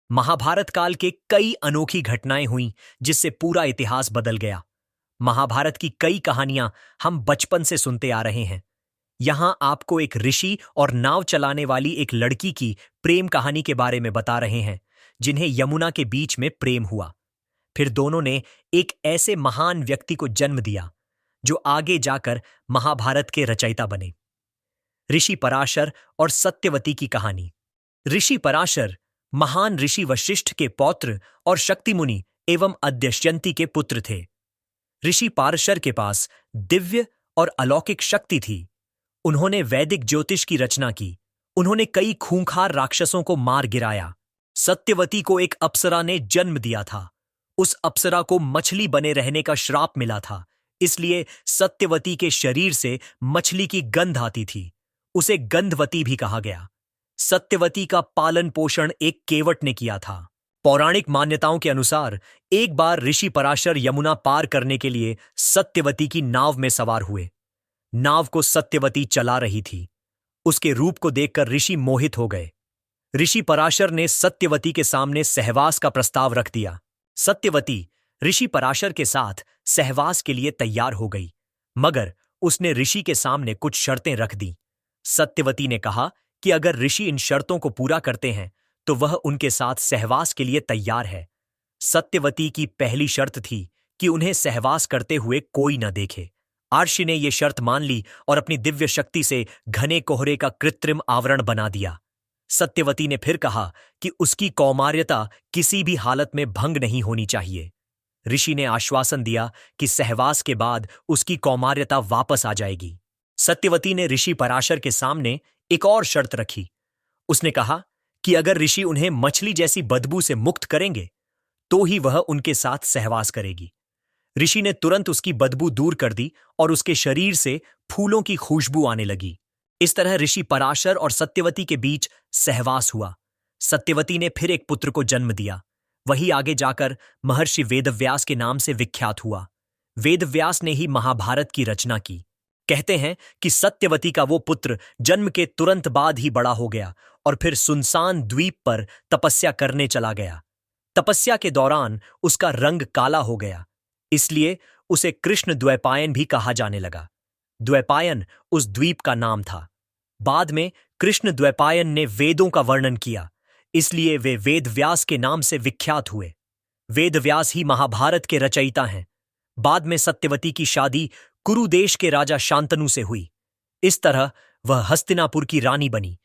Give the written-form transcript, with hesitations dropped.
महाभारत काल के कई अनोखी घटनाएं हुईं जिससे पूरा इतिहास बदल गया। महाभारत की कई कहानियां हम बचपन से सुनते आ रहे हैं। यहां आपको एक ऋषि और नाव चलाने वाली एक लड़की की प्रेम कहानी के बारे में बता रहे हैं, जिन्हें यमुना के बीच में प्रेम हुआ। फिर दोनों ने एक ऐसे महान व्यक्ति को जन्म दिया जो आगे जाकर महाभारत के रचयिता बने। ऋषि पराशर और सत्यवती की कहानी। ऋषि पराशर महान ऋषि वशिष्ठ के पौत्र और शक्ति मुनि एवं अद्यश्यंती के पुत्र थे। ऋषि पारशर के पास दिव्य और अलौकिक शक्ति थी। उन्होंने वैदिक ज्योतिष की रचना की। उन्होंने कई खूंखार राक्षसों को मार गिराया। सत्यवती को एक अप्सरा ने जन्म दिया था। उस अप्सरा को मछली बने रहने का श्राप मिला था, इसलिए सत्यवती के शरीर से मछली की गंध आती थी। उसे गंधवती भी कहा गया। सत्यवती का पालन पोषण एक केवट ने किया था। पौराणिक मान्यताओं के अनुसार एक बार ऋषि पराशर यमुना पार करने के लिए सत्यवती की नाव में सवार हुए। नाव को सत्यवती चला रही थी। उसके रूप को देखकर ऋषि मोहित हो गए। ऋषि पराशर ने सत्यवती के सामने सहवास का प्रस्ताव रख दिया। सत्यवती ऋषि पराशर के साथ सहवास के लिए तैयार हो गई, मगर उसने ऋषि के सामने कुछ शर्तें रख दी। सत्यवती ने कहा कि अगर ऋषि इन शर्तों को पूरा करते हैं तो वह उनके साथ सहवास के लिए तैयार है। सत्यवती की पहली शर्त थी कि उन्हें सहवास करते हुए कोई न देखे। आर्षि ने यह शर्त मान ली और अपनी दिव्य शक्ति से घने कोहरे का कृत्रिम आवरण बना दिया। सत्यवती ने फिर कहा कि उसकी कौमार्यता किसी भी हालत में भंग नहीं होनी चाहिए। ऋषि ने आश्वासन दिया कि सहवास के बाद उसकी कौमार्यता वापस आ जाएगी। सत्यवती ने ऋषि पराशर के सामने एक और शर्त रखी। उसने कहा कि अगर ऋषि उन्हें मछली जैसी बदबू से मुक्त करेंगे तो ही वह उनके साथ सहवास करेगी। ऋषि ने तुरंत उसकी बदबू दूर कर दी और उसके शरीर से फूलों की खुशबू आने लगी। इस तरह ऋषि पराशर और सत्यवती के बीच सहवास हुआ। सत्यवती ने फिर एक पुत्र को जन्म दिया। वही आगे जाकर महर्षि वेदव्यास के नाम से विख्यात हुआ। वेदव्यास ने ही महाभारत की रचना की। कहते हैं कि सत्यवती का वो पुत्र जन्म के तुरंत बाद ही बड़ा हो गया और फिर सुनसान द्वीप पर तपस्या करने चला गया। तपस्या के दौरान उसका रंग काला हो गया, इसलिए उसे कृष्ण द्वैपायन भी कहा जाने लगा। द्वैपायन उस द्वीप का नाम था। बाद में कृष्ण द्वैपायन ने वेदों का वर्णन किया, इसलिए वे वेदव्यास के नाम से विख्यात हुए। वेदव्यास ही महाभारत के रचयिता हैं। बाद में सत्यवती की शादी कुरु देश के राजा शांतनु से हुई। इस तरह वह हस्तिनापुर की रानी बनी।